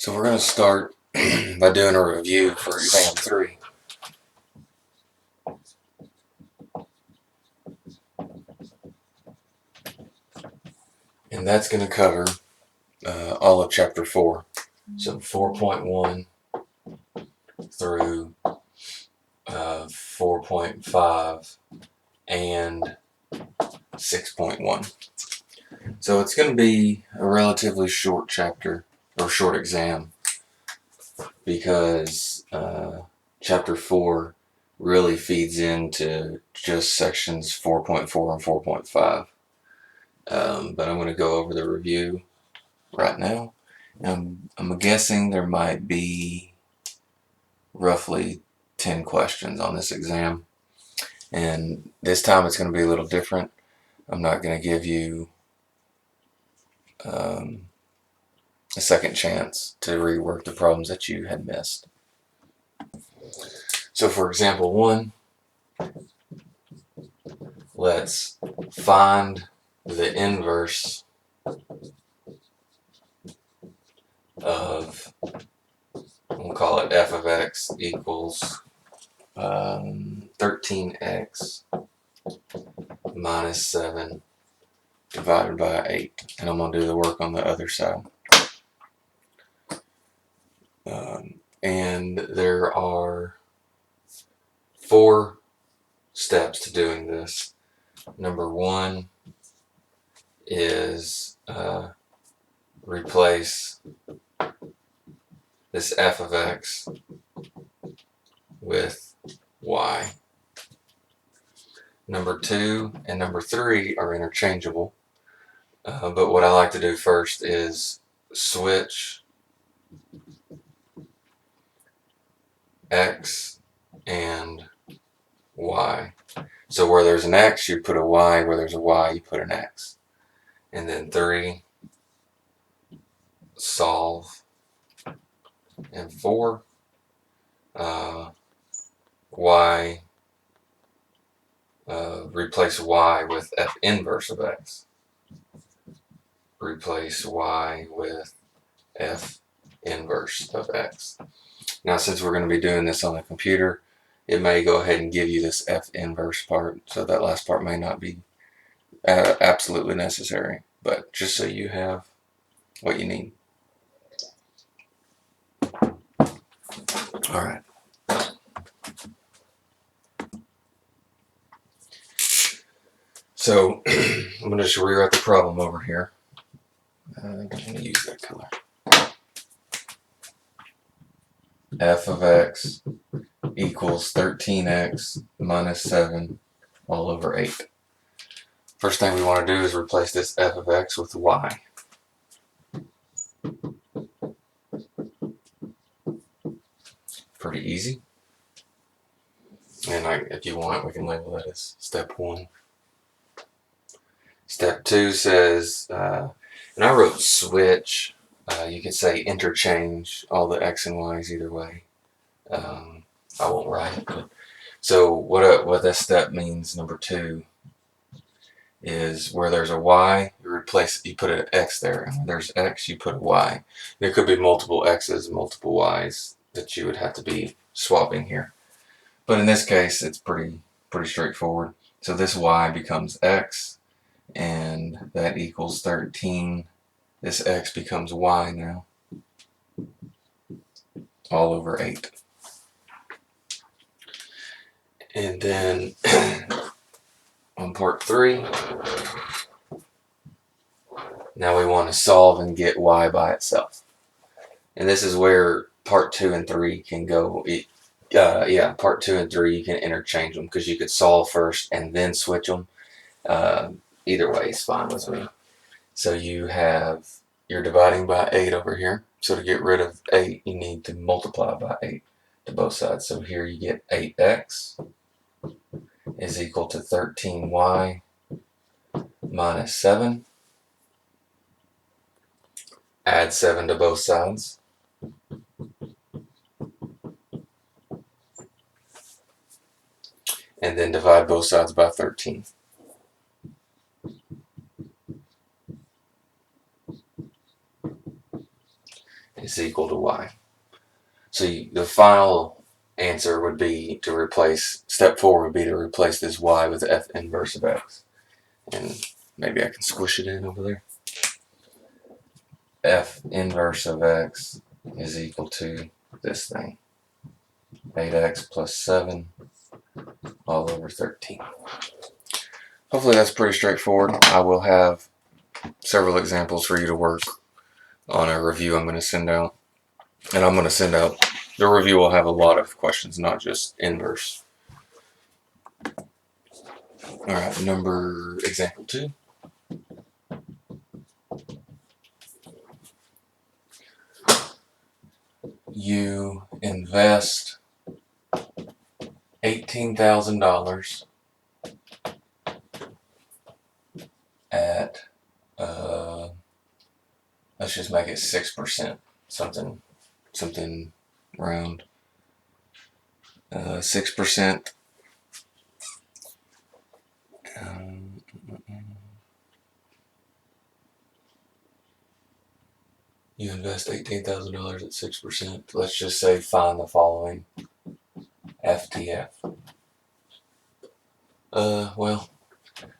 So we're going to start by doing a review for exam 3. And that's going to cover all of chapter 4. So 4.1 through 4.5 and 6.1. So it's going to be a relatively short chapter, or short exam, because chapter 4 really feeds into just sections 4.4 and 4.5. But I'm going to go over the review right now. I'm guessing there might be roughly 10 questions on this exam, and this time it's going to be a little different. I'm not going to give you a second chance to rework the problems that you had missed. So for example 1, let's find the inverse of, we'll call it f of x equals 13x minus 7 divided by 8. And I'm going to do the work on the other side. And there are 4 steps to doing this. Number 1 is replace this f of x with y. Number 2 and number 3 are interchangeable, but what I like to do first is switch x and y. So where there's an x, you put a y. Where there's a y, you put an x. And then 3, solve. And 4, y, replace y with f inverse of x. Replace y with f inverse of x. Now, since we're going to be doing this on the computer, it may go ahead and give you this f inverse part, so that last part may not be absolutely necessary, but just so you have what you need. All right. So I'm going to just rewrite the problem over here. I'm going to use that color. F of x equals 13x minus 7 all over 8. First thing we want to do is replace this f of x with y. Pretty easy. And if you want, we can label that as step 1. Step 2 says, and I wrote switch. You could say interchange all the x and y's either way. I won't write it. But, so what that step means, number 2, is where there's a y, you put an x there. And where there's x, you put a y. There could be multiple x's, multiple y's that you would have to be swapping here. But in this case, it's pretty straightforward. So this y becomes x, and that equals 13. This x becomes y now, all over 8. And then on part 3, now we want to solve and get y by itself. And this is where part 2 and 3 can go. Part 2 and 3 you can interchange them, because you could solve first and then switch them. Either way is fine with me. So you're dividing by 8 over here. So to get rid of 8, you need to multiply by 8 to both sides. So here you get 8x is equal to 13y minus 7. Add 7 to both sides. And then divide both sides by 13. is equal to y. So the final answer would be to replace, step 4 would be to replace this y with f inverse of x. And maybe I can squish it in over there. F inverse of x is equal to this thing, 8x plus 7 all over 13. Hopefully that's pretty straightforward. I will have several examples for you to work on a review I'm going to send out. And I'm going to send out, the review will have a lot of questions, not just inverse. Alright, example 2. You invest $18,000 at, let's just make it 6%, something round. 6%. You invest $18,000 at 6%. Let's just say find the following. FTF. Well,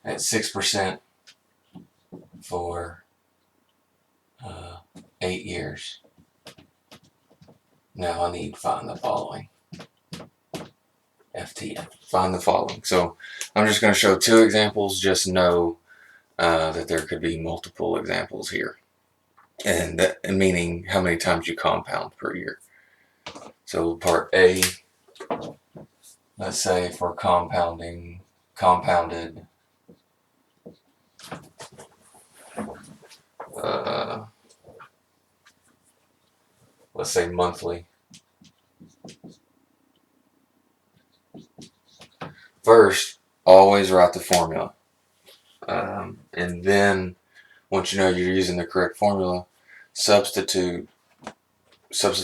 at 6% for 8 years. Now I need to find the following. FTF. Find the following. So I'm just going to show 2 examples. Just know that there could be multiple examples here. And that, meaning how many times you compound per year. So part A, let's say for compounded, let's say monthly. First, always write the formula. And then, once you know you're using the correct formula, substitute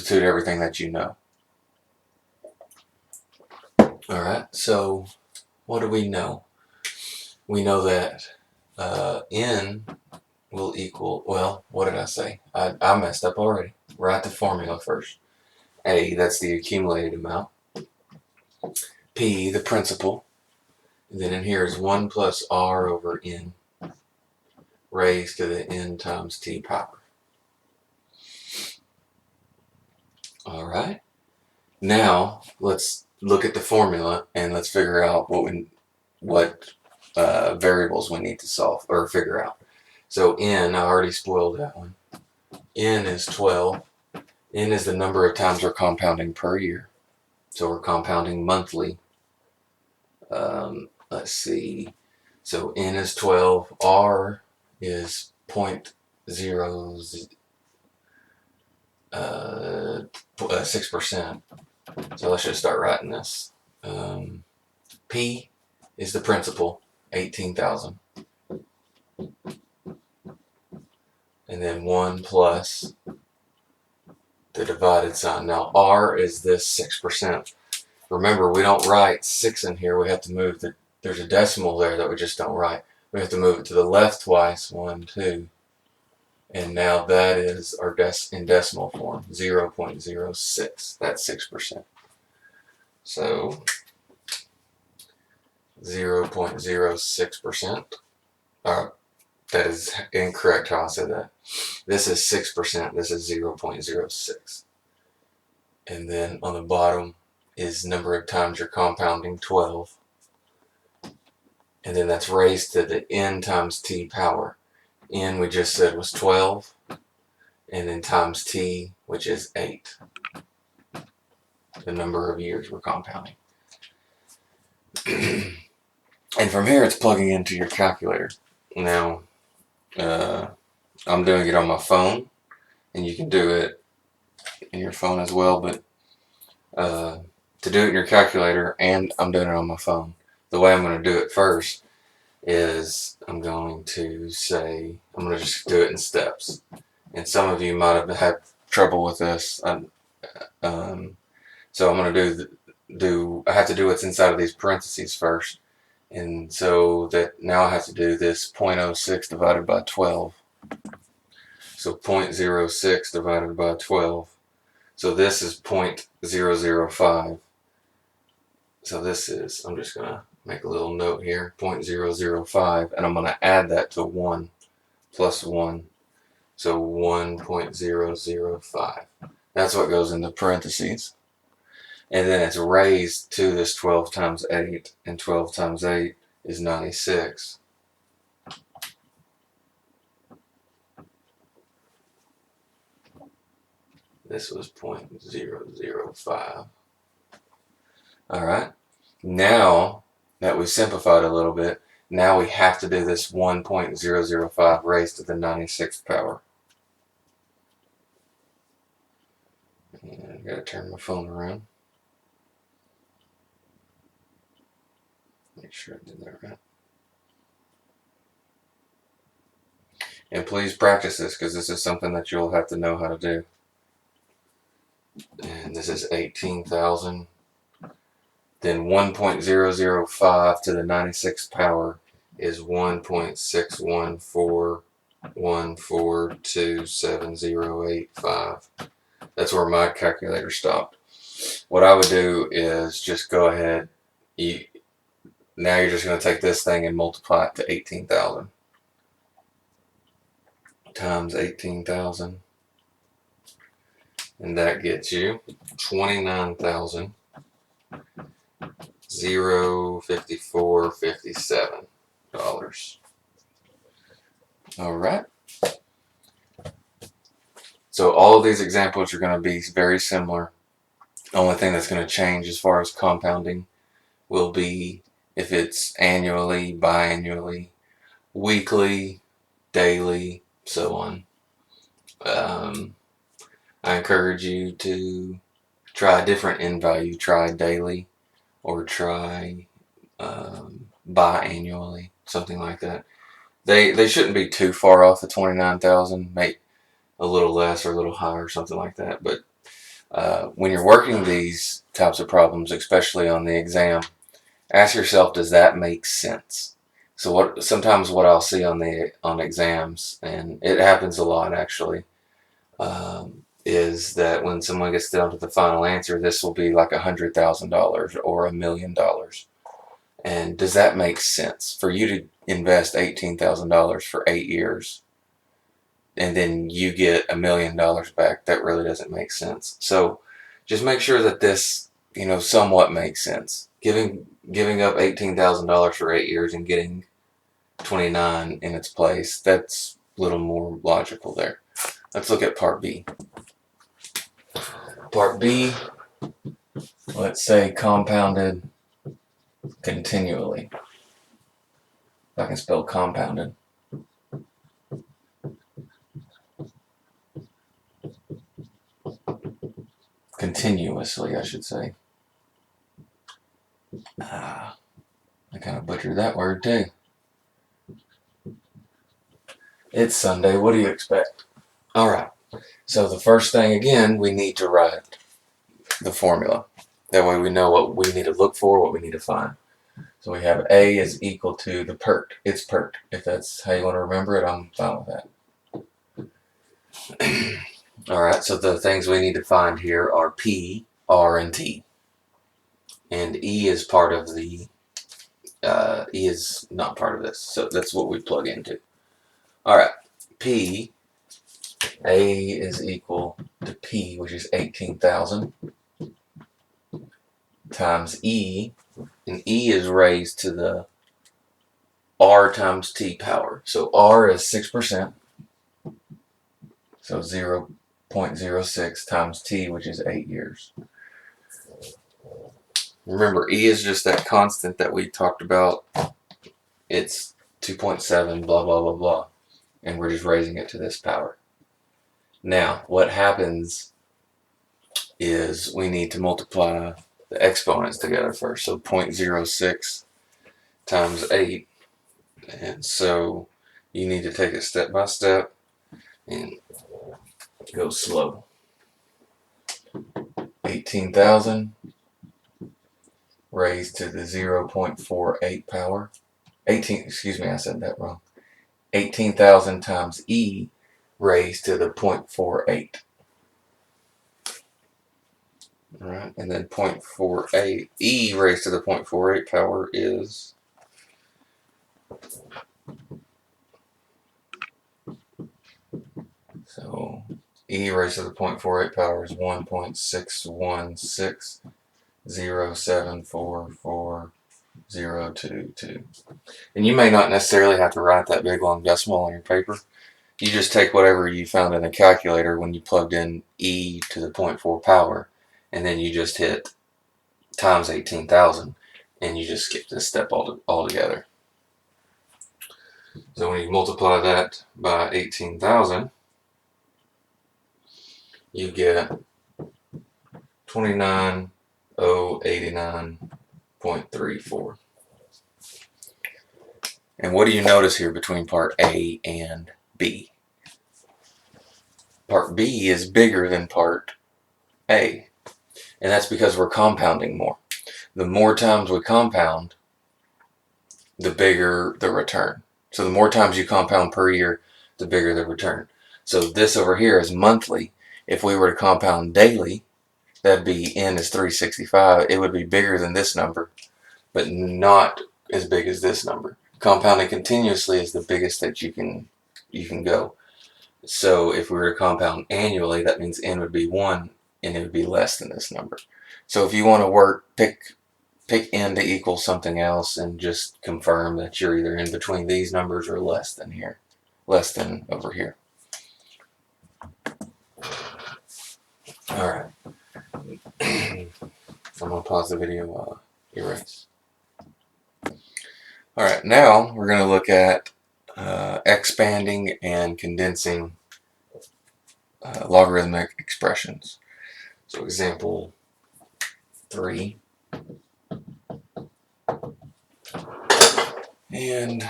everything that you know. Alright, so what do we know? We know that n will equal, well, what did I say? I messed up already. Write the formula first. A, that's the accumulated amount. P, the principal. And then in here is 1 plus r over n raised to the n times t power. Alright. Now, let's look at the formula and let's figure out what variables we need to solve or figure out. So n, I already spoiled that one. N is 12. N is the number of times we're compounding per year. So we're compounding monthly. Let's see. So n is 12. R is 0.06%. So let's just start writing this. P is the principal, 18,000. And then 1 plus the divided sign. Now R is this 6%. Remember, we don't write 6 in here. We have to move there's a decimal there that we just don't write. We have to move it to the left twice, 1, 2. And now that is our in decimal form, 0.06. That's 6%. So 0.06%. That is incorrect how I said that. This is 6%. This is 0.06. And then on the bottom is number of times you're compounding, 12. And then that's raised to the n times t power. N we just said was 12. And then times t, which is 8. The number of years we're compounding. And from here it's plugging into your calculator. Now, I'm doing it on my phone, and you can do it in your phone as well, but to do it in your calculator, and I'm doing it on my phone, the way I'm going to do it first is I'm going to just do it in steps. And some of you might have had trouble with this. So I'm going to I have to do what's inside of these parentheses first. And so that now I have to do this 0.06 divided by 12. So 0.06 divided by 12. So this is 0.005. So this is, I'm just going to make a little note here, 0.005, and I'm going to add that to 1 plus 1. So 1.005. That's what goes in the parentheses. And then it's raised to this 12 times 8, and 12 times 8 is 96. This was 0.005. Alright, now that we've simplified a little bit, now we have to do this 1.005 raised to the 96th power. And I gotta turn my phone around. Make sure I did that right. And please practice this, because this is something that you'll have to know how to do. And this is 18,000. Then 1.005 to the 96th power is 1.614142708.5. That's where my calculator stopped. What I would do is just go ahead. Now you're just going to take this thing and multiply it to 18,000 times 18,000. And that gets you $29,054.57. All right. So all of these examples are going to be very similar. The only thing that's going to change as far as compounding will be if it's annually, biannually, weekly, daily, so on. I encourage you to try a different end value. Try daily, or try biannually, something like that. They shouldn't be too far off the 29,000. Make a little less or a little higher, something like that. But when you're working these types of problems, especially on the exam, ask yourself, does that make sense? So sometimes what I'll see on exams, and it happens a lot actually, is that when someone gets down to the final answer, this will be like $100,000 or $1 million. And does that make sense for you to invest $18,000 for 8 years and then you get $1 million back? That really doesn't make sense. So just make sure that this, somewhat makes sense. Giving up $18,000 for 8 years and getting 29 in its place, that's a little more logical there. Let's look at part B. Part B, let's say compounded continually. If I can spell compounded. Continuously, I should say. I kind of butchered that word too. It's Sunday, what do you expect? Alright, so the first thing again, we need to write the formula. That way we know what we need to look for, what we need to find. So we have A is equal to the PERT. It's PERT. If that's how you want to remember it, I'm fine with that. Alright, so the things we need to find here are P, R, and T. And E is part of the, E is not part of this. So that's what we plug into. Alright, P, A is equal to P, which is 18,000, times E, and E is raised to the R times T power. So R is 6%, so 0.06 times T, which is 8 years. Remember, E is just that constant that we talked about. It's 2.7, blah, blah, blah, blah. And we're just raising it to this power. Now, what happens is we need to multiply the exponents together first. So 0.06 times 8. And so you need to take it step by step and go slow. 18,000 raised to the 0.48 power. 18, excuse me, I said that wrong. 18,000 times E, raised to the 0.48. All right, and then 0.48, e raised to the 0.48 power is so e raised to the 0.48 power is 1.61607440022. And you may not necessarily have to write that big long decimal on your paper. You just take whatever you found in the calculator when you plugged in e to the 0.4 power, and then you just hit times 18,000, and you just skip this step altogether. So when you multiply that by 18,000, you get 29,089.34. And what do you notice here between part A and B? Part B is bigger than part A, and that's because we're compounding more. The more times we compound, the bigger the return. So the more times you compound per year, the bigger the return. So this over here is monthly. If we were to compound daily, that'd be n is 365. It would be bigger than this number, but not as big as this number. Compounding continuously is the biggest that you can go. So if we were to compound annually, that means n would be 1, and it would be less than this number. So if you want to work, pick n to equal something else and just confirm that you're either in between these numbers or less than here, less than over here. All right. I'm going to pause the video while I erase. All right, now we're going to look at expanding and condensing logarithmic expressions. So example 3. And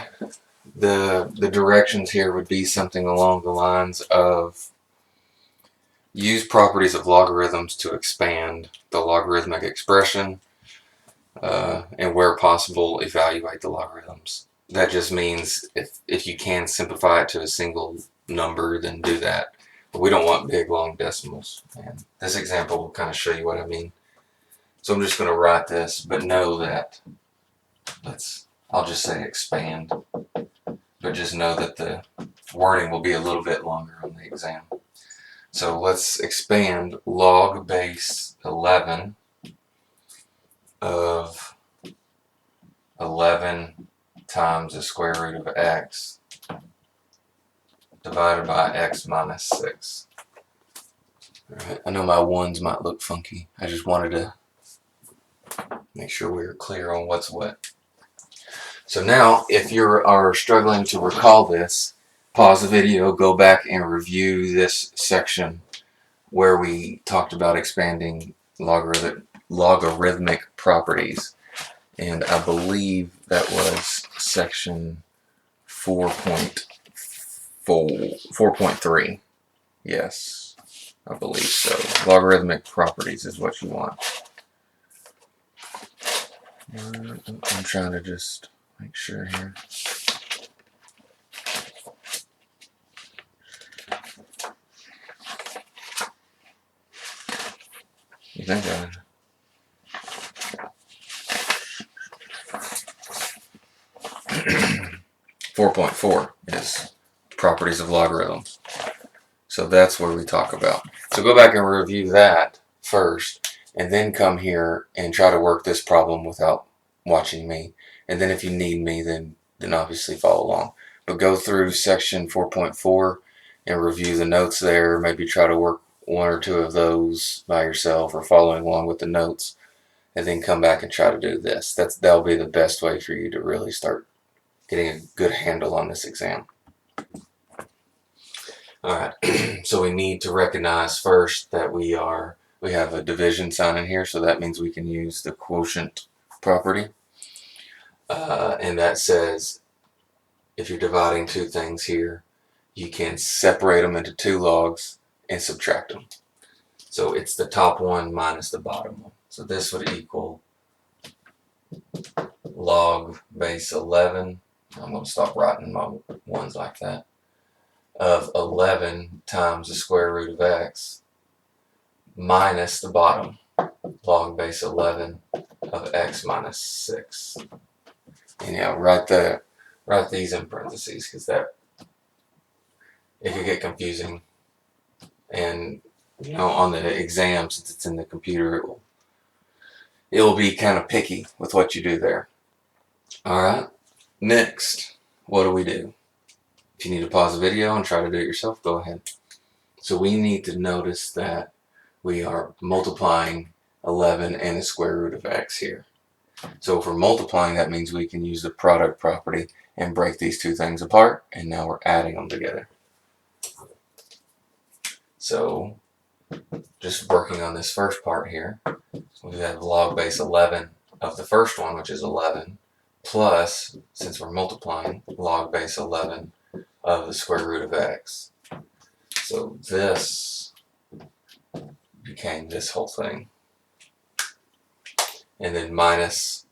the directions here would be something along the lines of use properties of logarithms to expand the logarithmic expression, and where possible, evaluate the logarithms. That just means if you can simplify it to a single number, then do that. But we don't want big, long decimals. And this example will kind of show you what I mean. So I'm just going to write this, but know that I'll just say expand. But just know that the wording will be a little bit longer on the exam. So let's expand log base 11 of 11 times the square root of x divided by x minus 6. Alright, I know my ones might look funky. I just wanted to make sure we were clear on what's what. So now, if you are struggling to recall this, pause the video, go back and review this section where we talked about expanding logarithmic properties. And I believe that was section 4.3. Yes, I believe so. Logarithmic properties is what you want. I'm trying to just make sure here. You think 4.4 is properties of logarithms. So that's where we talk about. So go back and review that first, and then come here and try to work this problem without watching me. And then if you need me, then obviously follow along. But go through section 4.4 and review the notes there. Maybe try to work one or two of those by yourself or following along with the notes, and then come back and try to do this. That'll be the best way for you to really start getting a good handle on this exam. Alright, so we need to recognize first that we have a division sign in here, so that means we can use the quotient property. And that says if you're dividing two things here, you can separate them into two logs and subtract them. So it's the top one minus the bottom one. So this would equal log base 11. I'm going to stop writing my ones like that. of 11 times the square root of x minus the bottom, log base 11 of x minus 6. And write these in parentheses because it could get confusing. And on the exam, since it's in the computer, it'll be kind of picky with what you do there. All right. Next, what do we do? If you need to pause the video and try to do it yourself, go ahead. So we need to notice that we are multiplying 11 and the square root of x here. So if we're multiplying, that means we can use the product property and break these two things apart, and now we're adding them together. So just working on this first part here, we have log base 11 of the first one, which is 11, plus, since we're multiplying, log base 11 of the square root of x. So this became this whole thing. And then minus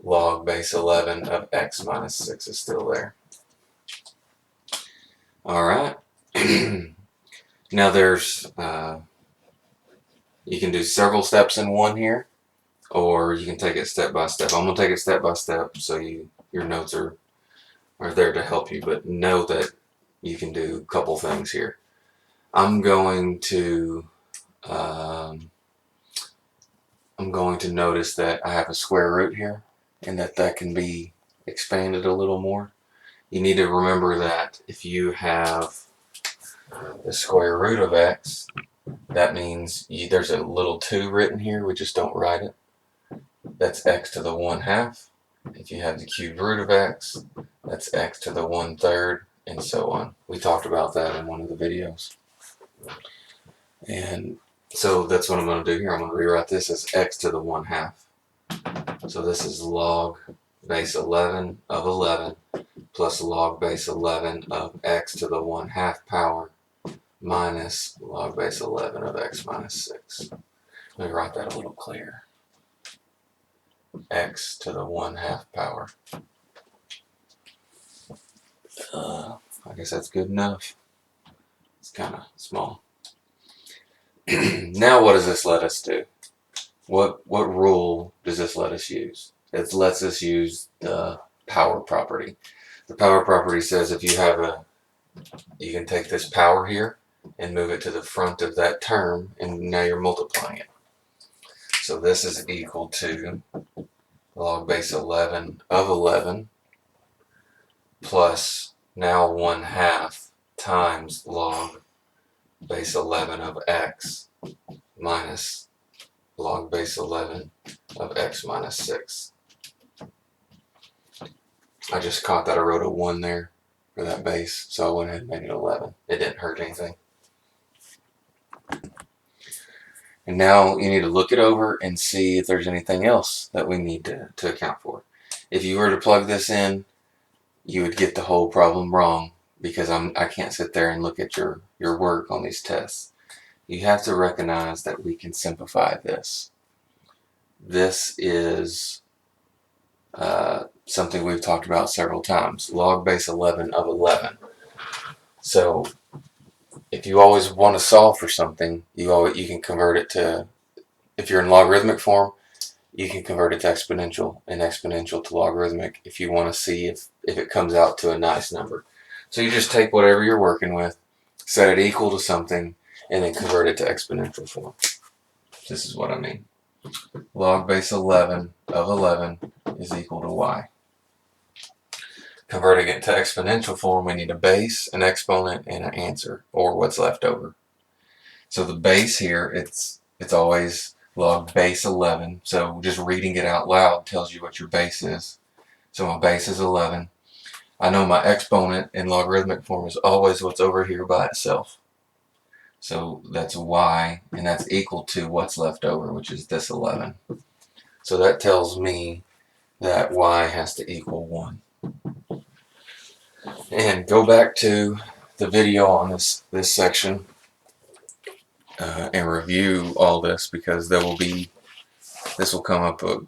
log base 11 of x minus 6 is still there. All right. Now there's, you can do several steps in one here, or you can take it step by step. I'm going to take it step by step so your notes are there to help you, but know that you can do a couple things here. I'm going to notice that I have a square root here and that can be expanded a little more. You need to remember that if you have the square root of x, that means there's a little 2 written here. We just don't write it. That's x to the 1/2. If you have the cubed root of x, that's x to the 1/3, and so on. We talked about that in one of the videos. And so that's what I'm going to do here. I'm going to rewrite this as x to the 1/2. So this is log base 11 of 11 plus log base 11 of x to the 1/2 power minus log base 11 of x minus 6. Let me write that a little clearer. X to the 1/2 power. I guess that's good enough. It's kind of small. Now what does this let us do? What rule does this let us use? It lets us use the power property. The power property says if you can take this power here and move it to the front of that term, and now you're multiplying it. So this is equal to log base 11 of 11 plus now 1/2 times log base 11 of x minus log base 11 of x minus 6. I just caught that I wrote a 1 there for that base, so I went ahead and made it 11. It didn't hurt anything. And now you need to look it over and see if there's anything else that we need to account for. If you were to plug this in, you would get the whole problem wrong because I can't sit there and look at your work on these tests. You have to recognize that we can simplify this. This is something we've talked about several times. Log base 11 of 11. So if you always want to solve for something, you can convert it to, if you're in logarithmic form, you can convert it to exponential, and exponential to logarithmic if you want to see if it comes out to a nice number. So you just take whatever you're working with, set it equal to something, and then convert it to exponential form. This is what I mean. Log base 11 of 11 is equal to y. Converting it to exponential form, we need a base, an exponent, and an answer, or what's left over. So the base here, it's always log base 11. So just reading it out loud tells you what your base is. So my base is 11. I know my exponent in logarithmic form is always what's over here by itself. So that's y, and that's equal to what's left over, which is this 11. So that tells me that y has to equal 1. And go back to the video on this section and review all this, because this will come up a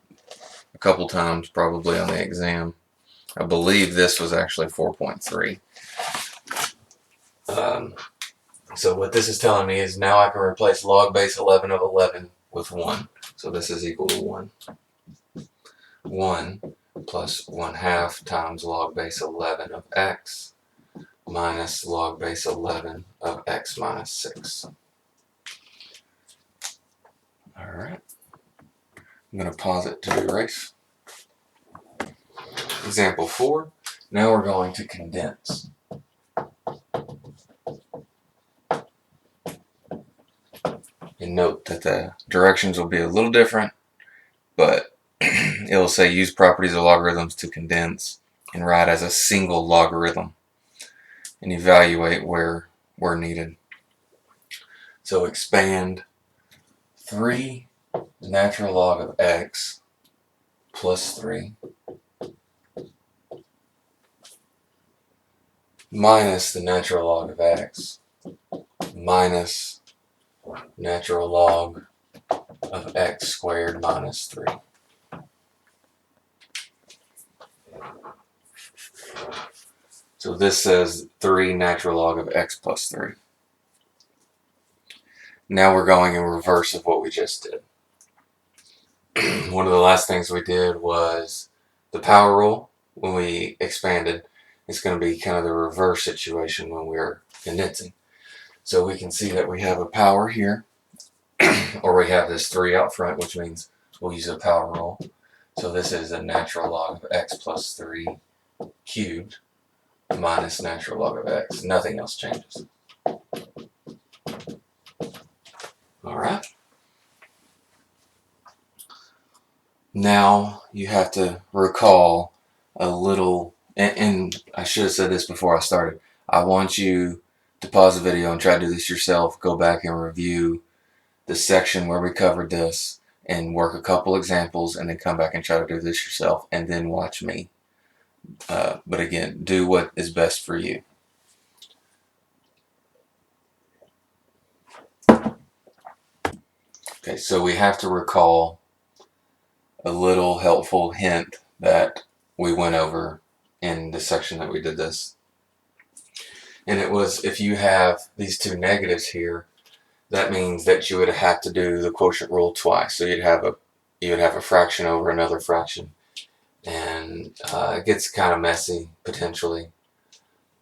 couple times probably on the exam. I believe this was actually 4.3. So what this is telling me is now I can replace log base 11 of 11 with 1. So this is equal to 1. 1 plus 1/2 times log base 11 of x minus log base 11 of x minus 6. Alright. I'm going to pause it to erase. Example 4. Now we're going to condense. And note that the directions will be a little different, but it will say use properties of logarithms to condense and write as a single logarithm and evaluate where needed. So expand 3 natural log of x plus 3 minus the natural log of x minus natural log of x squared minus 3. So this says 3 natural log of x plus 3. Now we're going in reverse of what we just did. One of the last things we did was the power rule when we expanded. It's going to be kind of the reverse situation when we're condensing. So we can see that we have a power here, or we have this 3 out front, which means we'll use a power rule. So this is a natural log of x plus 3 cubed minus natural log of x. Nothing else changes. Alright. Now you have to recall a little, and I should have said this before I started. I want you to pause the video and try to do this yourself. Go back and review the section where we covered this and work a couple examples, and then come back and try to do this yourself, and then watch me. But again, do what is best for you. Okay, so we have to recall a little helpful hint that we went over in the section that we did this. And it was, if you have these two negatives here, that means that you would have to do the quotient rule twice. So you'd have a fraction over another fraction, and it gets kind of messy potentially.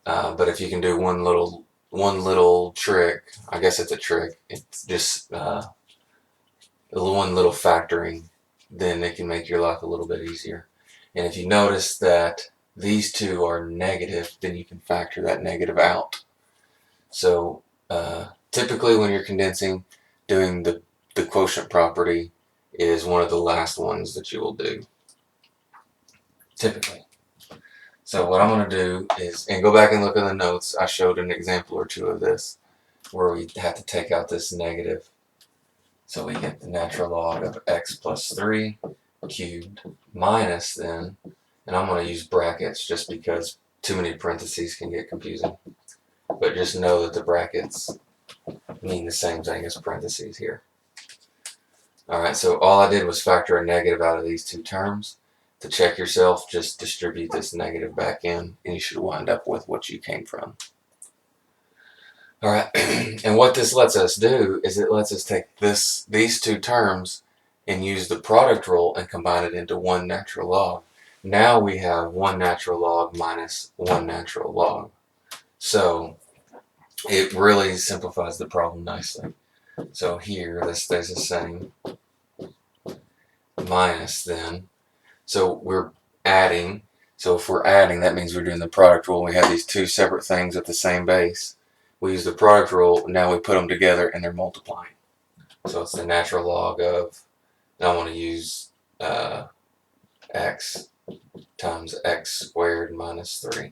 But if you can do one little trick, I guess it's a trick. It's just one little factoring, then it can make your life a little bit easier. And if you notice that these two are negative, then you can factor that negative out. So typically when you're condensing, doing the quotient property is one of the last ones that you will do. Typically. So what I'm going to do is, and go back and look at the notes, I showed an example or two of this, where we have to take out this negative. So we get the natural log of x plus 3 cubed minus then, and I'm going to use brackets just because too many parentheses can get confusing. But just know that the brackets mean the same thing as parentheses here. Alright, so all I did was factor a negative out of these two terms. To check yourself, just distribute this negative back in, and you should wind up with what you came from. Alright, and what this lets us do is it lets us take these two terms and use the product rule and combine it into one natural log. Now we have one natural log minus one natural log. So it really simplifies the problem nicely. So here, this stays the same. Minus then. So we're adding. So if we're adding, that means we're doing the product rule. We have these two separate things at the same base. We use the product rule, now we put them together and they're multiplying. So it's the natural log of, and I want to use x times x squared minus 3.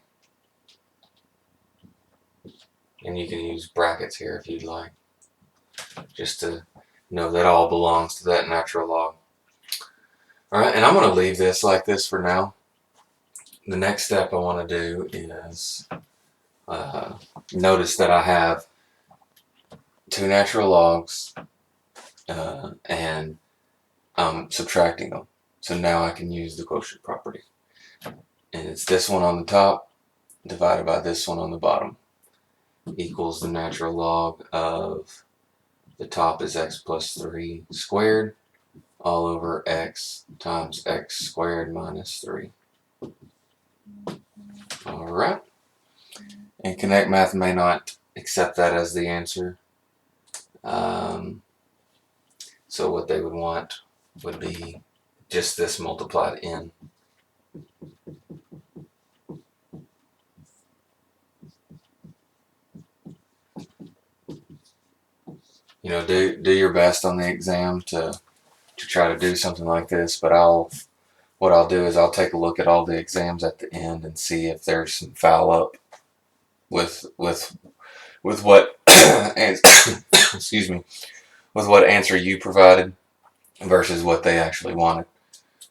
And you can use brackets here if you'd like, just to know that all belongs to that natural log. Alright, and I'm going to leave this like this for now. The next step I want to do is notice that I have two natural logs and I'm subtracting them. So now I can use the quotient property. And it's this one on the top divided by this one on the bottom. equals the natural log of the top is x plus 3 squared all over x times x squared minus 3. Alright. And Connect Math may not accept that as the answer. So what they would want would be just this multiplied in. You know, do your best on the exam to try to do something like this, but what I'll do is I'll take a look at all the exams at the end and see if there's some foul up with what excuse me, with what answer you provided versus what they actually wanted.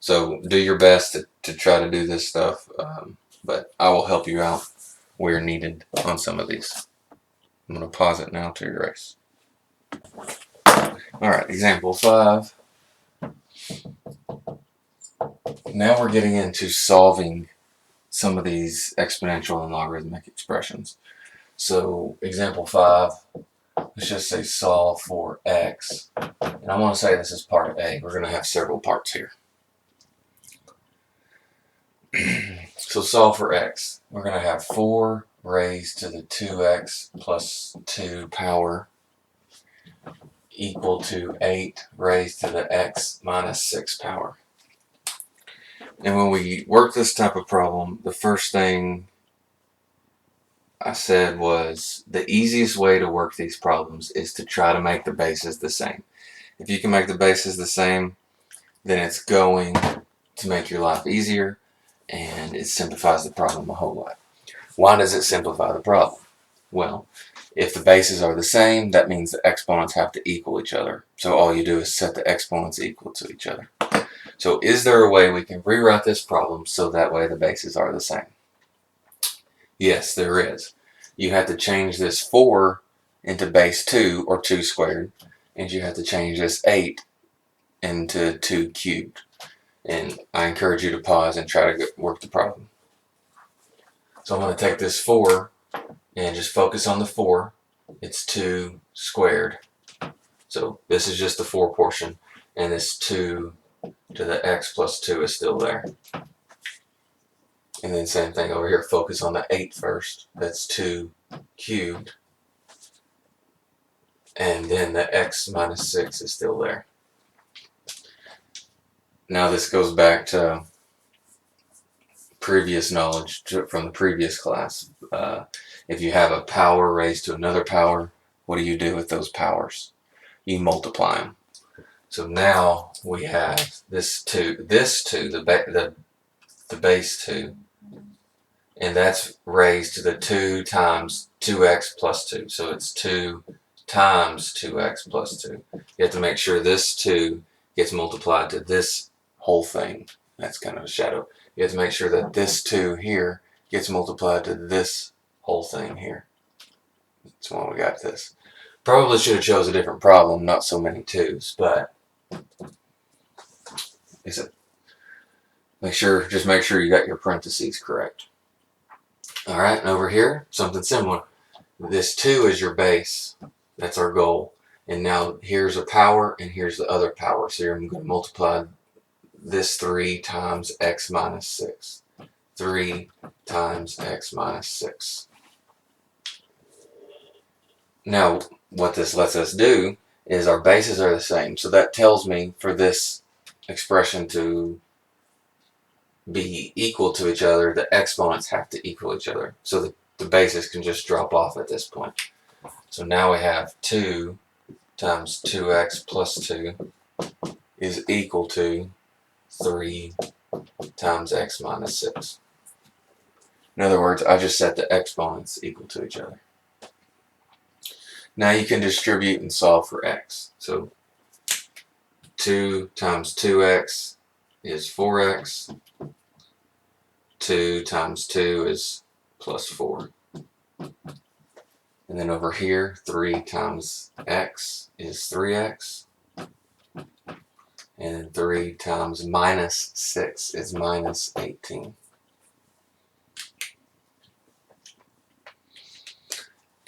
So do your best to try to do this stuff, but I will help you out where needed on some of these. I'm going to pause it now to erase. Alright, example 5. Now we're getting into solving some of these exponential and logarithmic expressions. So example 5, let's just say solve for x. And I want to say this is part A. We're going to have several parts here. So solve for x. We're going to have 4 raised to the 2x plus 2 power equal to 8 raised to the x minus 6 power. And when we work this type of problem, the first thing I said was the easiest way to work these problems is to try to make the bases the same. If you can make the bases the same, then it's going to make your life easier and it simplifies the problem a whole lot. Why does it simplify the problem? Well, if the bases are the same, that means the exponents have to equal each other. So all you do is set the exponents equal to each other. So is there a way we can rewrite this problem so that way the bases are the same? Yes, there is. You have to change this 4 into base 2, or 2 squared, and you have to change this 8 into 2 cubed. And I encourage you to pause and try to work the problem. So I'm going to take this 4 and just focus on the 4. It's 2 squared. So this is just the 4 portion, and this 2 to the x plus 2 is still there. And then same thing over here, focus on the 8 first. That's 2 cubed. And then the x minus 6 is still there. Now this goes back to previous knowledge from the previous class. If you have a power raised to another power, what do you do with those powers? You multiply them. So now we have this 2, the base 2, and that's raised to the 2 times 2x plus 2. So it's 2 times 2x plus 2. You have to make sure this 2 gets multiplied to this whole thing. That's kind of a shadow. You have to make sure that this 2 here gets multiplied to this whole thing here. That's why we got this. Probably should have chose a different problem, not so many 2's, but just make sure you got your parentheses correct. Alright, and over here, something similar. This 2 is your base. That's our goal. And now here's a power and here's the other power. So you're going to multiply this 3 times x minus 6. 3 times x minus 6. Now, what this lets us do is our bases are the same. So that tells me for this expression to be equal to each other, the exponents have to equal each other. So the bases can just drop off at this point. So now we have 2 times 2x plus 2 is equal to 3 times x minus 6. In other words, I just set the exponents equal to each other. Now you can distribute and solve for x. So 2 times 2x is 4x. 2 times 2 is plus 4. And then over here, 3 times x is 3x. And then 3 times minus 6 is minus 18.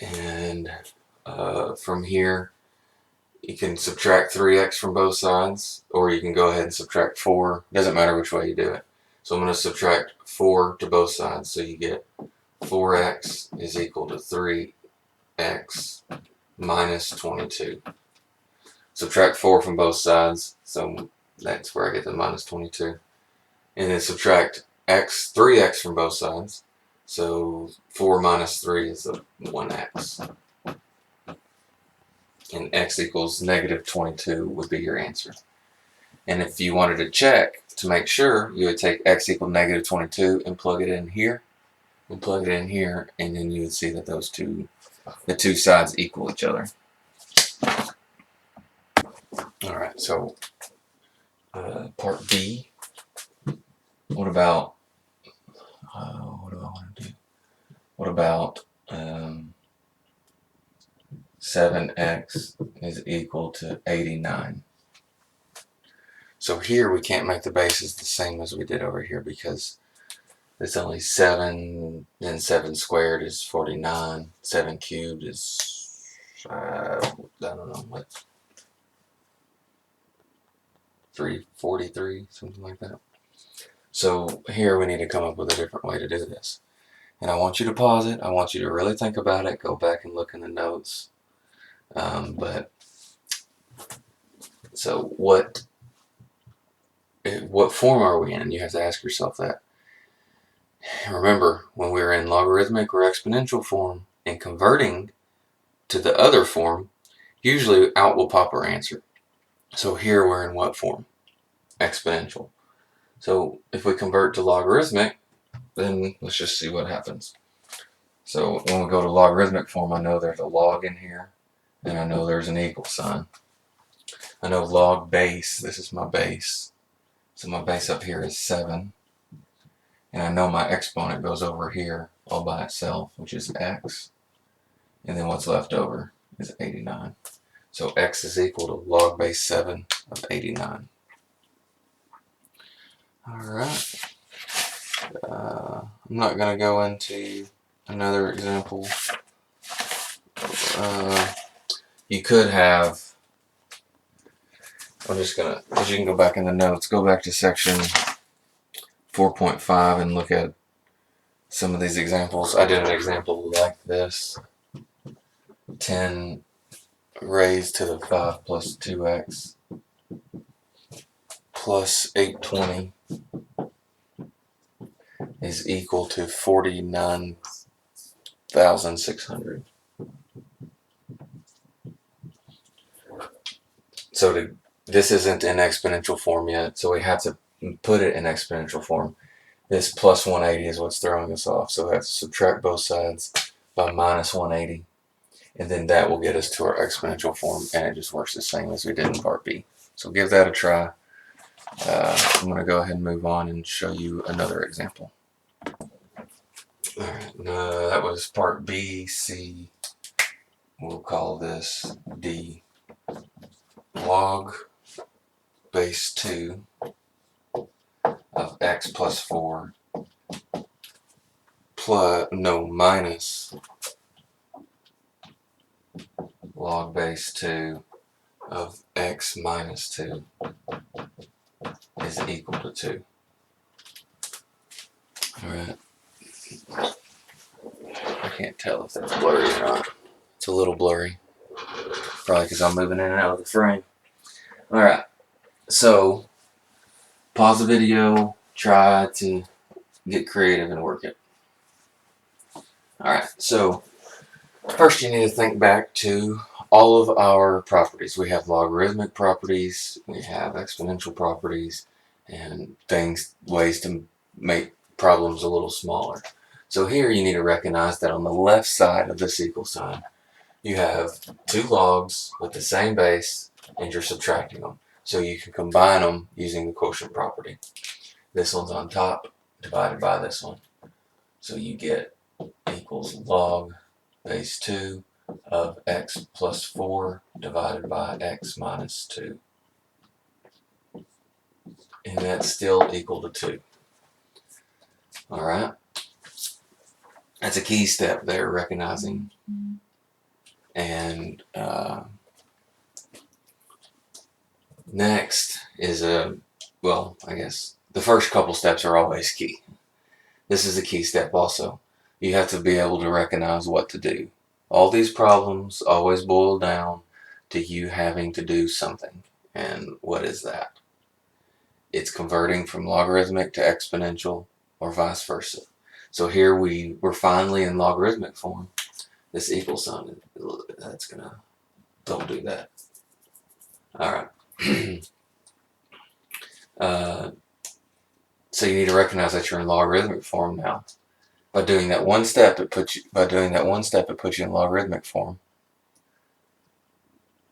And from here, you can subtract 3x from both sides, or you can go ahead and subtract 4. Doesn't matter which way you do it. So I'm going to subtract 4 to both sides. So you get 4x is equal to 3x minus 22. Subtract 4 from both sides, so that's where I get the minus 22. And then subtract 3x from both sides. So 4 minus 3 is a 1x. And x equals negative 22 would be your answer. And if you wanted to check to make sure, you would take x equal negative 22 and plug it in here. And plug it in here, and then you would see that the two sides equal each other. Alright, so part B. What about, what do I want to do? What about 7x is equal to 89? So here we can't make the bases the same as we did over here because it's only 7, then 7 squared is 49, 7 cubed is, I don't know, what, 343, something like that. So here we need to come up with a different way to do this. And I want you to pause it. I want you to really think about it. Go back and look in the notes. So what form are we in? You have to ask yourself that. Remember, when we're in logarithmic or exponential form and converting to the other form, usually out will pop our answer. So here we're in what form? Exponential. So if we convert to logarithmic, then let's just see what happens. So when we go to logarithmic form, I know there's a log in here, and I know there's an equal sign. I know log base, this is my base. So my base up here is 7. And I know my exponent goes over here all by itself, which is x. And then what's left over is 89. So x is equal to log base 7 of 89. Alright. I'm not going to go into another example. You could have, I'm just going to, because you can go back in the notes, go back to section 4.5 and look at some of these examples. I did an example like this. 10 raised to the 5 plus 2x plus 820 is equal to 49,600. So this isn't in exponential form yet, so we have to put it in exponential form. This plus 180 is what's throwing us off, so we have to subtract both sides by minus 180, and then that will get us to our exponential form, and it just works the same as we did in part B. So give that a try. I'm going to go ahead and move on and show you another example. Alright, that was part B. C, we'll call this D. Log base 2 of x plus 4 minus log base 2 of x minus 2 is equal to 2. Alright. I can't tell if that's blurry or not. It's a little blurry. Probably because I'm moving in and out of the frame. Alright. So, pause the video, try to get creative and work it. Alright, so first you need to think back to all of our properties. We have logarithmic properties, we have exponential properties, and ways to make problems a little smaller. So here you need to recognize that on the left side of this equal sign, you have two logs with the same base, and you're subtracting them. So you can combine them using the quotient property. This one's on top divided by this one. So you get equals log base 2 of x plus 4 divided by x minus 2. And that's still equal to 2. Alright? That's a key step there, recognizing And next is well, I guess the first couple steps are always key. This is a key step also. You have to be able to recognize what to do. All these problems always boil down to you having to do something. And what is that? It's converting from logarithmic to exponential or vice versa. So here we're finally in logarithmic form. This equal sign, that's gonna, don't do that. All right. So you need to recognize that you're in logarithmic form now. By doing that one step, it puts you in logarithmic form.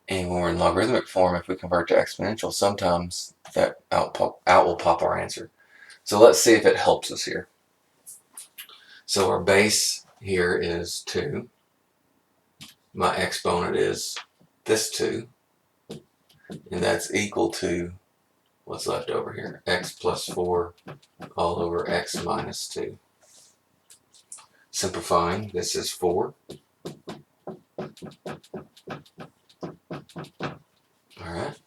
And when we're in logarithmic form, if we convert to exponential, sometimes that out will pop our answer. So let's see if it helps us here. So our base here is 2. My exponent is this 2. And that's equal to what's left over here, x plus 4 all over x minus 2. Simplifying, this is 4. Alright,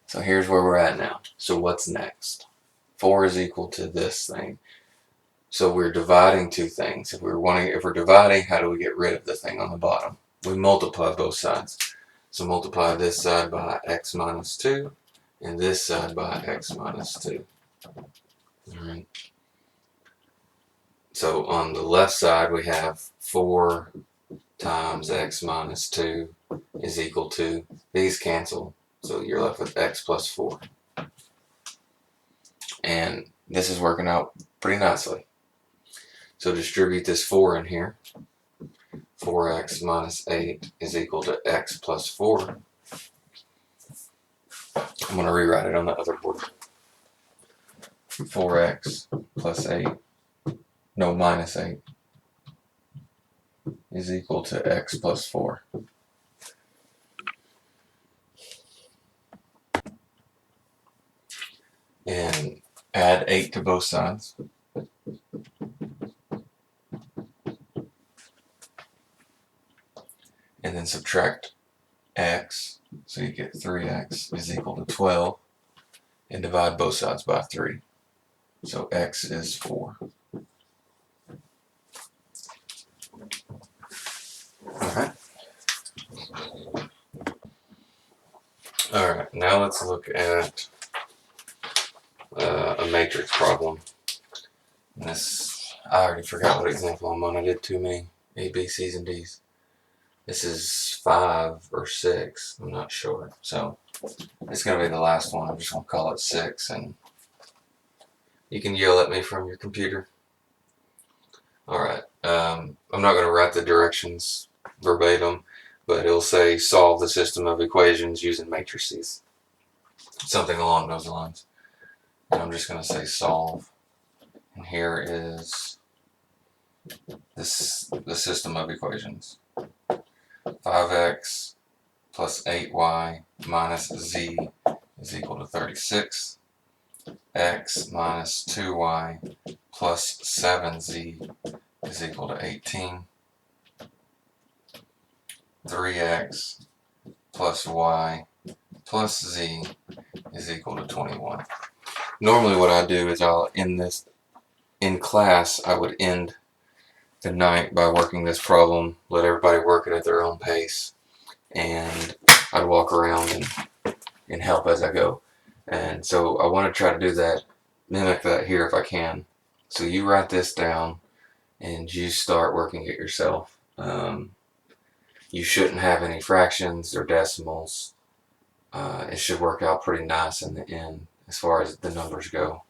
so here's where we're at now. So what's next? 4 is equal to this thing. So we're dividing two things. If we're dividing, how do we get rid of the thing on the bottom? We multiply both sides. So multiply this side by x minus 2 and this side by x minus 2. Alright. So on the left side we have 4 times x minus 2 is equal to, these cancel, so you're left with x plus 4. And this is working out pretty nicely. So distribute this 4 in here. 4x minus 8 is equal to x plus 4. I'm going to rewrite it on the other board. 4x plus 8, no, minus 8 is equal to x plus 4. And add 8 to both sides. And then subtract x, so you get 3x is equal to 12, and divide both sides by 3. So x is 4. Alright. Alright, now let's look at a matrix problem. This, I already forgot what example I'm on. I did too many A, B, C's, and D's. This is 5 or 6, I'm not sure. So it's going to be the last one. I'm just going to call it 6, and you can yell at me from your computer. Alright, I'm not going to write the directions verbatim, but it'll say solve the system of equations using matrices. Something along those lines. And I'm just going to say solve. And here is the system of equations. 5x plus 8y minus z is equal to 36. X minus 2y plus 7z is equal to 18. 3x plus y plus z is equal to 21. Normally what I do is I'll end this in class. I would end the night by working this problem, let everybody work it at their own pace, and I'd walk around and help as I go. And so I want to try to do that, mimic that here if I can. So you write this down and you start working it yourself. You shouldn't have any fractions or decimals. It should work out pretty nice in the end as far as the numbers go.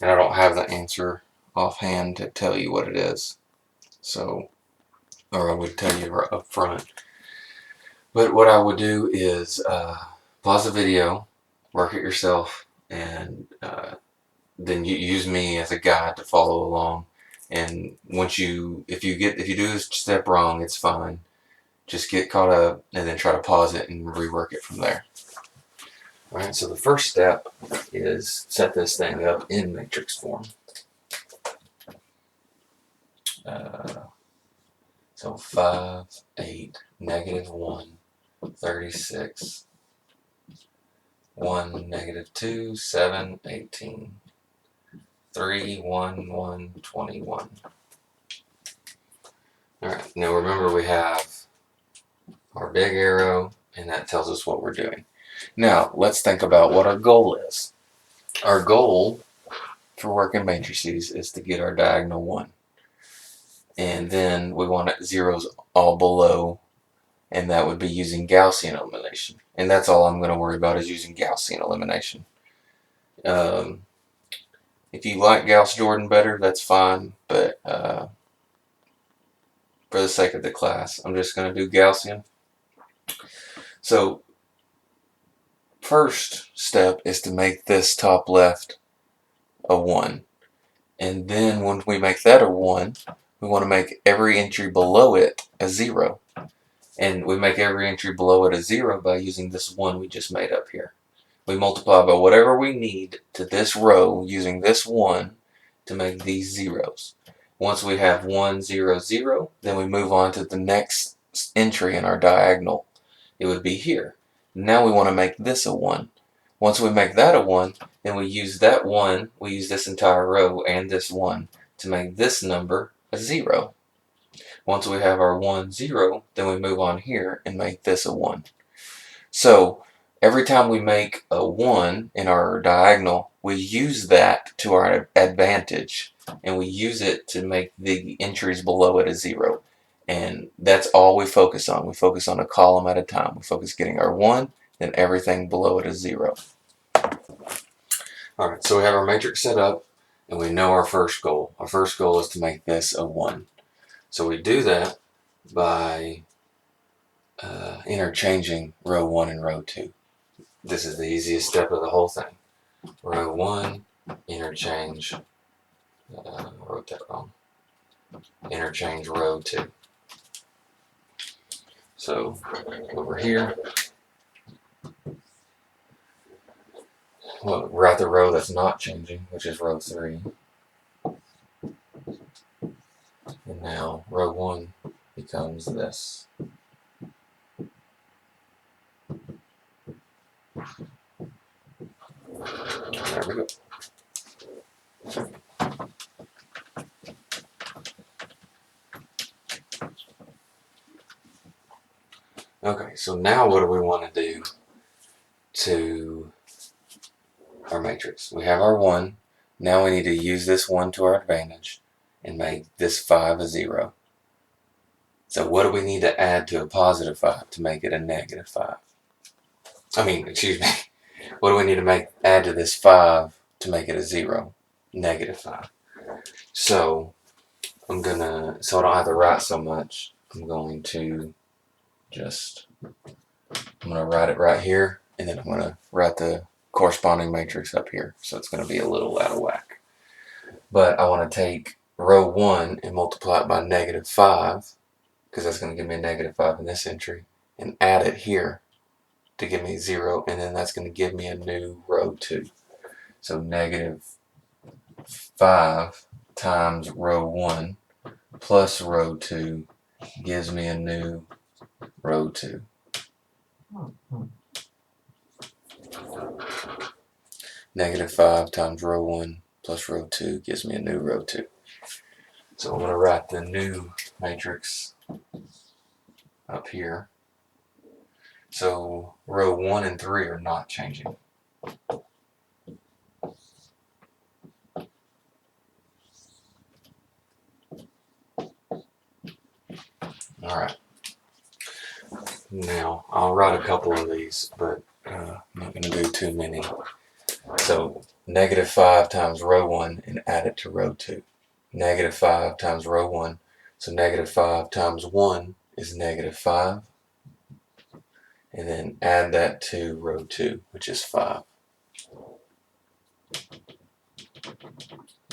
And I don't have the answer offhand to tell you what it is. So, or I would tell you up front. But what I would do is pause the video, work it yourself, and then you use me as a guide to follow along. And once if you do this step wrong, it's fine. Just get caught up and then try to pause it and rework it from there. Alright, so the first step is set this thing up in matrix form. So 5, 8, -1, 36, 1, -2, 7, 18, 3, 1, 1, 21. Alright, now remember we have our big arrow, and that tells us what we're doing. Now, let's think about what our goal is. Our goal for working matrices is to get our diagonal 1. And then we want zeros all below, and that would be using Gaussian elimination. And that's all I'm going to worry about is using Gaussian elimination. If you like Gauss-Jordan better, that's fine, but for the sake of the class, I'm just going to do Gaussian. So, first step is to make this top left a 1. And then when we make that a 1, we want to make every entry below it a 0. And we make every entry below it a 0 by using this 1 we just made up here. We multiply by whatever we need to this row using this 1 to make these zeros. Once we have 1, 0, 0, then we move on to the next entry in our diagonal. It would be here. Now we want to make this a 1. Once we make that a 1, then we use that 1, we use this entire row and this 1 to make this number a 0. Once we have our 1, 0, then we move on here and make this a 1. So every time we make a 1 in our diagonal, we use that to our advantage, and we use it to make the entries below it a 0. And that's all we focus on. We focus on a column at a time. We focus getting our 1, then everything below it is 0. Alright, so we have our matrix set up, and we know our first goal. Our first goal is to make this a 1. So we do that by interchanging row 1 and row 2. This is the easiest step of the whole thing. Row 1, interchange, wrote that wrong, interchange row 2. So over here, we'll write the row that's not changing, which is row 3. And now row 1 becomes this. There we go. Okay, so now what do we want to do to our matrix? We have our 1. Now we need to use this 1 to our advantage and make this 5 a 0. So what do we need to add to a positive 5 to make it a negative 5? Excuse me. What do we need to add to this 5 to make it a 0? Negative 5. So so I don't have to write so much, I'm going to write it right here, and then I'm going to write the corresponding matrix up here. So it's going to be a little out of whack. But I want to take row 1 and multiply it by -5, because that's going to give me a -5 in this entry, and add it here to give me 0, and then that's going to give me a new row 2. So -5 times row 1 plus row 2 gives me a new row 2. -5 times row 1 plus row 2 gives me a new row 2. So I'm going to write the new matrix up here. So row 1 and 3 are not changing. Alright. Now, I'll write a couple of these, but I'm not going to do too many. So, -5 times row 1 and add it to row 2. -5 times row 1. So -5 times 1 is -5. And then add that to row 2, which is 5.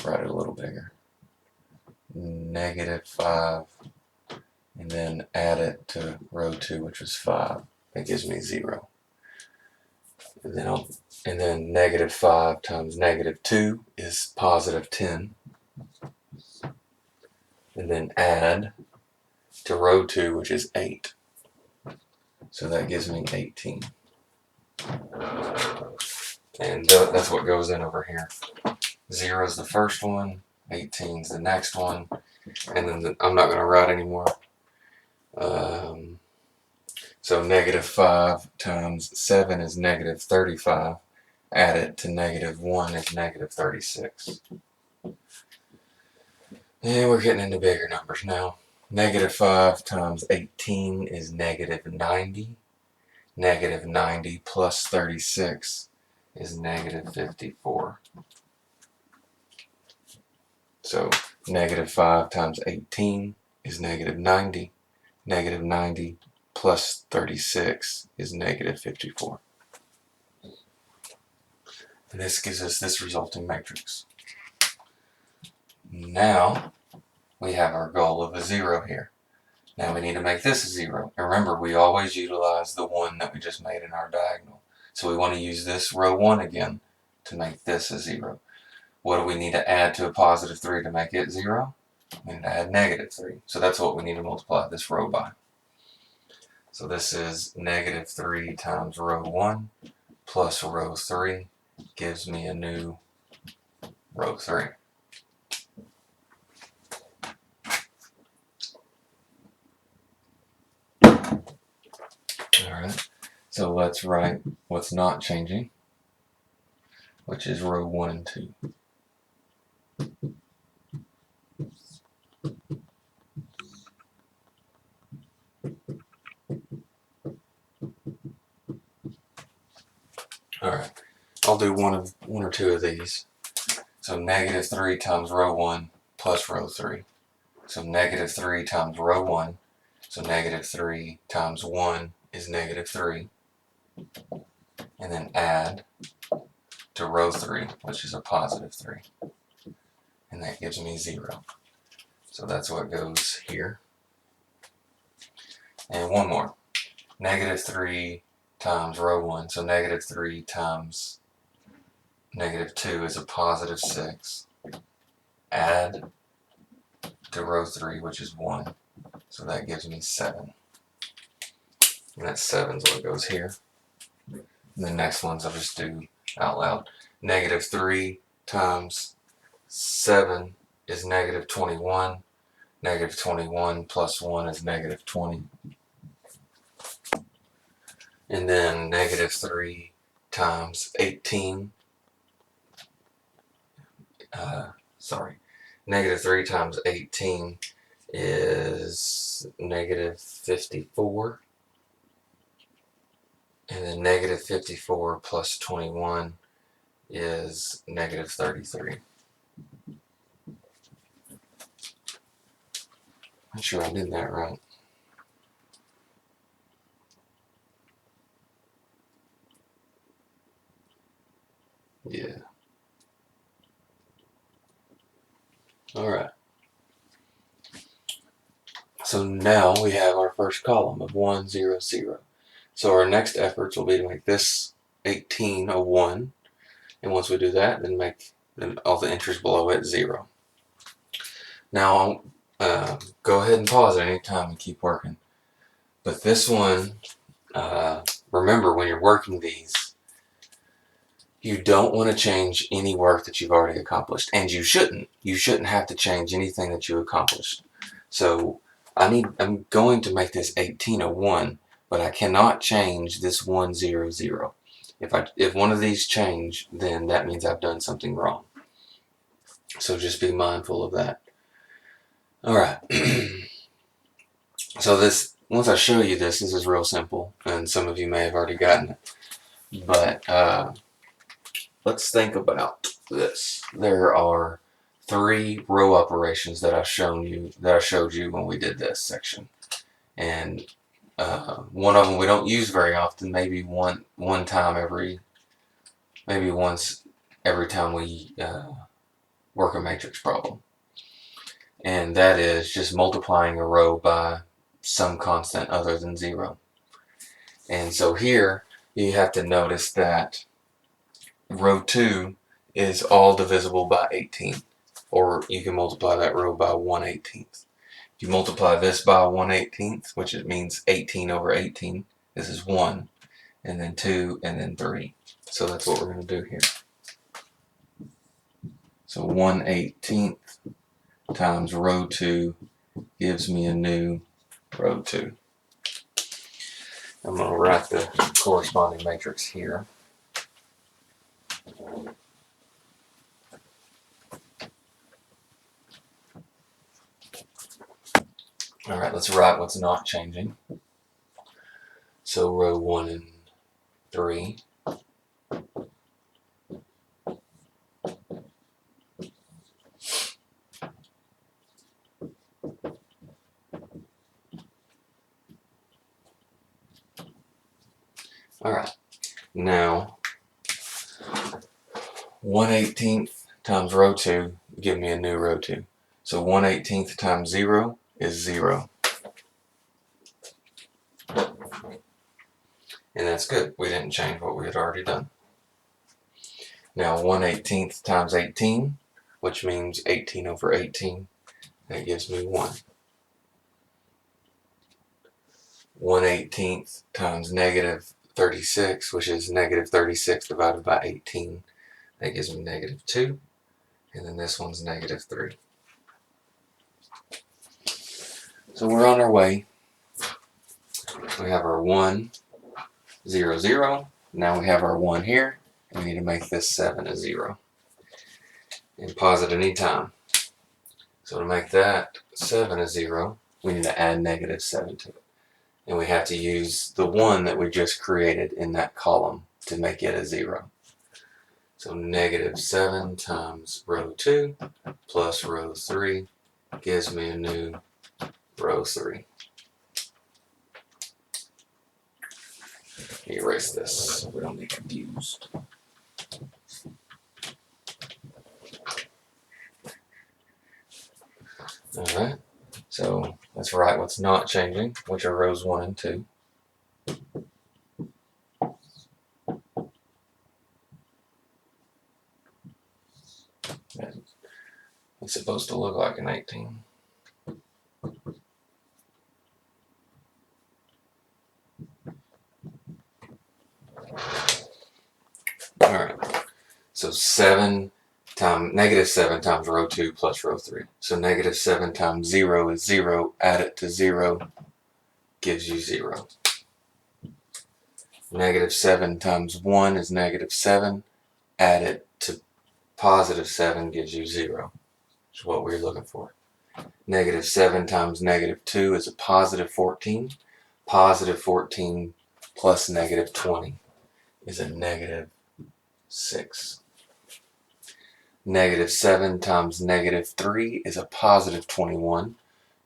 Write it a little bigger. -5. And then add it to row 2, which is 5. That gives me 0. And then -5 times -2 is +10. And then add to row 2, which is 8. So that gives me 18. And that's what goes in over here. 0 is the first one, 18 is the next one, and then I'm not going to write anymore. So -5 times 7 is -35. Add it to -1 is -36. And we're getting into bigger numbers now. -5 times 18 is -90. -90 plus 36 is -54. So -5 times 18 is -90. -90 plus 36 is -54. And this gives us this resulting matrix. Now we have our goal of a 0 here. Now we need to make this a 0. And remember, we always utilize the 1 that we just made in our diagonal. So we want to use this row 1 again to make this a 0. What do we need to add to a +3 to make it 0? We need to add -3. So that's what we need to multiply this row by. So this is -3 times row 1 plus row 3 gives me a new row 3. Alright, so let's write what's not changing, which is row 1 and 2. Alright, I'll do one or two of these. So -3 times row 1 plus row 3. So -3 times row 1. So -3 times 1 is -3. And then add to row 3, which is a +3. And that gives me 0. So that's what goes here. And one more. -3 times row 1. So -3 times -2 is a +6. Add to row 3, which is 1. So that gives me 7. And that 7 is what goes here. And the next ones I'll just do out loud. -3 times 7 is -21. -21 plus 1 is -20. And then -3 times 18. -3 times 18 is -54. And then -54 plus 21 is -33. Not sure I did that right. Yeah. Alright. So now we have our first column of 1, 0, 0. So our next efforts will be to make this 18 a 1. And once we do that, then make all the entries below it 0. Now, go ahead and pause at any time and keep working. But this one, remember when you're working these, you don't want to change any work that you've already accomplished. And you shouldn't. You shouldn't have to change anything that you accomplished. So I'm going to make this 18 a 1, but I cannot change this 1, 0, 0. If one of these change, then that means I've done something wrong. So just be mindful of that. Alright. So once I show you this is real simple, and some of you may have already gotten it. But let's think about this. There are 3 row operations that I showed you when we did this section, and one of them we don't use very often. Maybe once every time we work a matrix problem, and that is just multiplying a row by some constant other than 0. And so here you have to notice that row 2 is all divisible by 18, or you can multiply that row by 1/18. If you multiply this by 1/18, which it means 18 over 18, This is 1, and then 2, and then 3. So that's what we're going to do here. So 1/18 times row 2 gives me a new row 2. I'm going to write the corresponding matrix here. All right, let's write what's not changing. So row 1 and 3. All right, now 1/18 times row 2 give me a new row 2. So 1/18 times 0 is 0. And that's good. We didn't change what we had already done. Now 1/18 times 18, which means 18 over 18, that gives me 1. 1/18 times negative 36, which is negative 36 divided by 18, that gives me negative 2. And then this one's negative 3. So we're on our way. We have our 1, 0, 0. Now we have our 1 here. And we need to make this 7 a 0. And pause at any time. So to make that 7 a 0, we need to add negative 7 to it. And we have to use the 1 that we just created in that column to make it a 0. So negative 7 times row 2 plus row 3 gives me a new row 3. Erase this so we don't get confused. Alright, so let's write what's not changing, which are rows 1 and 2. It's supposed to look like an 18. Alright, so negative 7 times row 2 plus row 3. So negative 7 times 0 is 0. Add it to 0 gives you 0. Negative 7 times 1 is negative 7. Add it to positive 7 gives you 0, which is what we're looking for. Negative 7 times negative 2 is a positive 14. Positive 14 plus negative 20 is a negative 6. Negative 7 times negative 3 is a positive 21.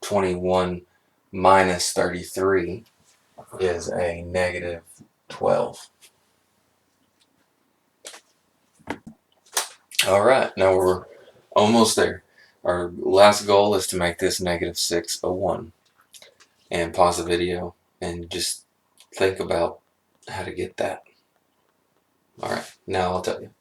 21 minus 33 is a negative 12. All right, now we're almost there. Our last goal is to make this negative 6 a 1. And pause the video and just think about how to get that. All right, now I'll tell you.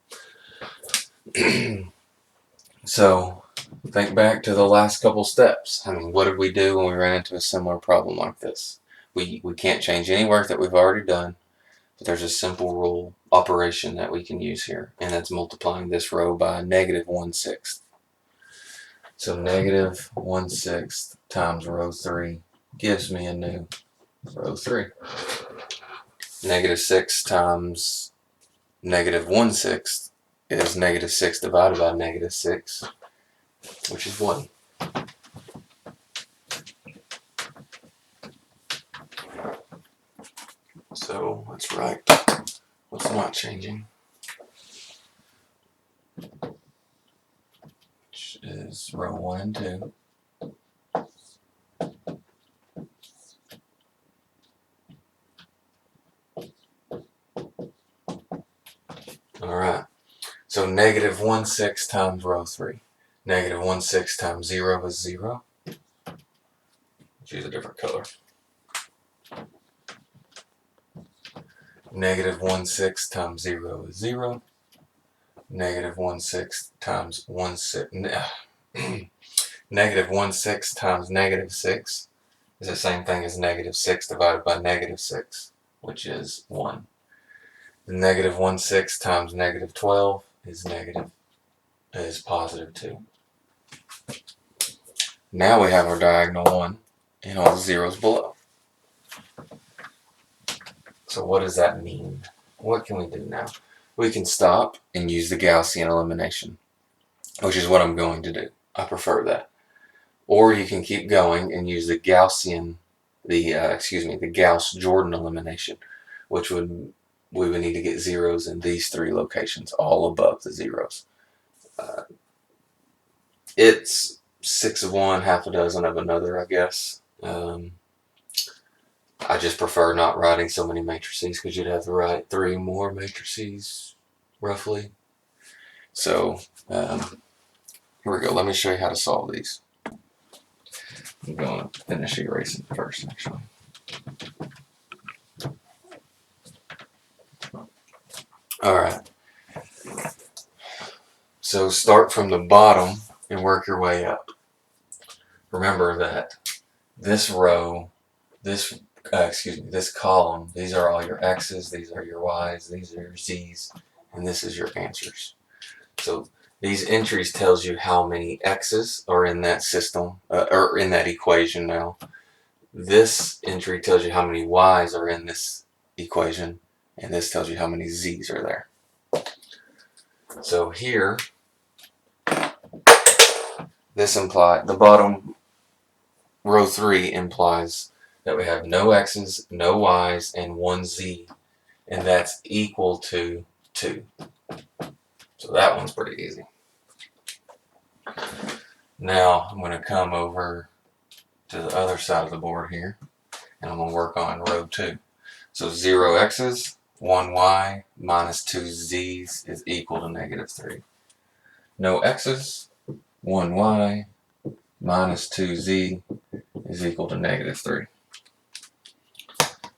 So think back to the last couple steps. I mean, what did we do when we ran into a similar problem like this? We can't change any work that we've already done, but there's a simple rule operation that we can use here, and that's multiplying this row by negative 1/6. So negative 1/6 times row 3 gives me a new row 3. Negative 6 times negative 1/6 is negative 6 divided by negative 6, which is 1. So let's write what's not changing, which is row 1 and 2. Alright, so negative 1/6 times row 3. Negative 1/6 times 0 is 0. Let's use a different color. Negative 1/6 times 0 is 0. Negative 1/6 times 1/6. Negative 1/6 times negative 6 is the same thing as negative 6 divided by negative 6, which is 1. Negative 1/6 times negative 12 is positive 2. Now we have our diagonal 1 and all the zeros below. So what does that mean? What can we do now? We can stop and use the Gaussian elimination, which is what I'm going to do. I prefer that. Or you can keep going and use the Gaussian, the Gauss-Jordan elimination, which we would need to get zeros in these 3 locations, all above the zeros. It's 6 of one, half a dozen of another, I guess. I just prefer not writing so many matrices because you'd have to write 3 more matrices, roughly. So here we go. Let me show you how to solve these. I'm going to finish erasing first, actually. Alright. So start from the bottom and work your way up. Remember that this row, this column, these are all your X's, these are your Y's, these are your Z's, and this is your answers. So these entries tells you how many X's are in that system, or in that equation now. This entry tells you how many Y's are in this equation, and this tells you how many Z's are there. So here, this implies, the bottom row 3 implies that we have no X's, no Y's, and 1 Z, and that's equal to 2. So that one's pretty easy. Now I'm going to come over to the other side of the board here, and I'm going to work on row 2. So 0 X's, 1 Y, minus 2 Z's is equal to negative 3. No X's, 1 Y, minus 2 Z is equal to negative 3.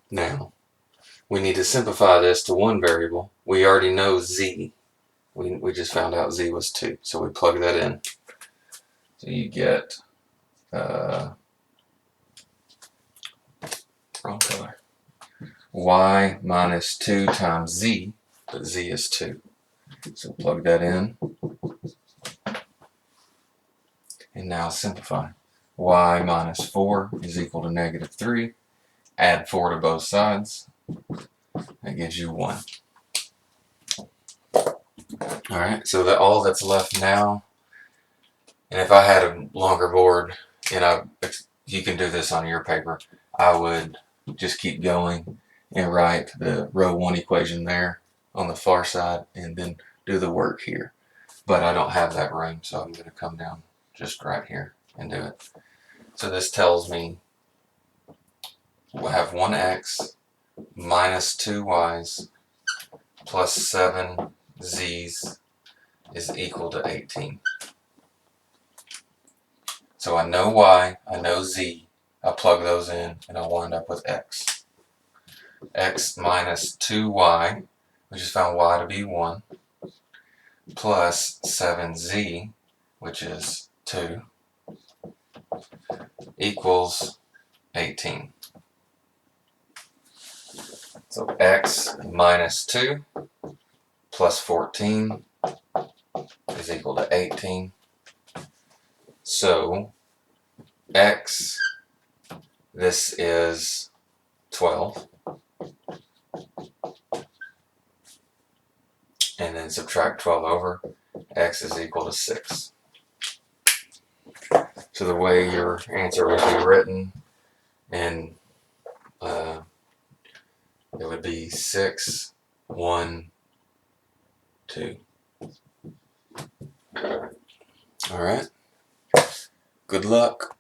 Now, we need to simplify this to one variable. We already know Z. We just found out Z was 2, so we plug that in. So you get, wrong color, Y minus 2 times Z, but Z is 2. So plug that in. And now simplify. Y minus 4 is equal to negative 3. Add 4 to both sides. That gives you 1. Alright, so all that's left now, and if I had a longer board, and you can do this on your paper, I would just keep going and write the row 1 equation there on the far side and then do the work here. But I don't have that room, so I'm going to come down just right here and do it. So this tells me we'll have 1x minus 2 y's plus 7 z's is equal to 18. So I know y, I know z, I plug those in, and I wind up with x. X minus 2y, we just found y to be 1, plus 7z, which is 2, equals 18. So x minus 2 plus 14 is equal to 18. So x, this is 12. And then subtract 12 over, x is equal to 6. So the way your answer would be written, and it would be 6, 1, 2. Alright. Good luck.